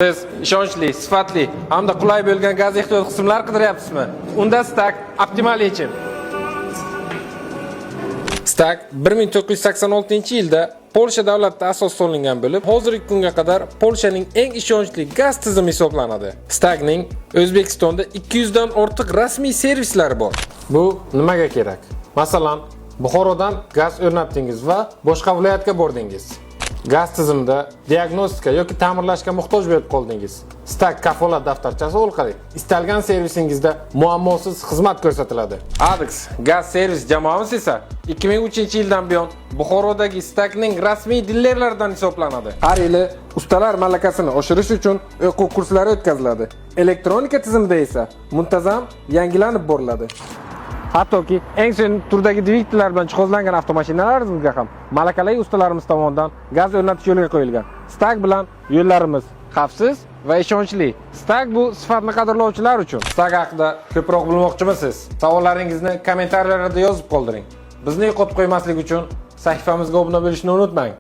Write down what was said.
Siz ishonchli, sifatli hamda qulay bo'lgan gaz ehtiyot qismlar qidiryapsizmi? Unda Stack optimal yechim. Stack 1986-yilda Polsha davlatida asos solingan bo'lib, hozirgi kunga qadar Polshaning eng ishonchli gaz tizimi hisoblanadi. Stackning O'zbekistonda 200 dan ortiq rasmiy servislari bor. Bu nimaga kerak? Masalan, Buxorodan gaz o'rnatdingiz va boshqa viloyatga bordingiz. Gaz tizimida diagnostika yoki ta'mirlashga muhtoj bo'lib qoldingiz. Stack kafolat daftarchasi orqali istalgan servisingizda muammosiz xizmat ko'rsatiladi. Adix gaz servis jamoamiz esa 2003-yildan buyon Buxorodagi Stackning rasmiy dilerlaridan hisoblanadi. Har yili ustalar malakasini oshirish uchun o'quv kurslari o'tkaziladi. Elektronika tizimida esa muntazam yangilanib boriladi. Hattoki eng so'nggi turdagi dvigatellar bilan jihozlangan avtomashinalarimizga ham malakali ustalarimiz tomonidan gaz o'rnatish yo'lga qo'yilgan. Stack bilan yo'llarimiz xavfsiz va ishonchli. Stack bu sifatni qadrlovchilar uchun. Stack haqida ko'proq bilmoqchimisiz? Savollaringizni kommentariyalarda yozib qoldiring. Bizni yo'qotib qo'ymaslik uchun sahifamizga obuna bo'lishni unutmang.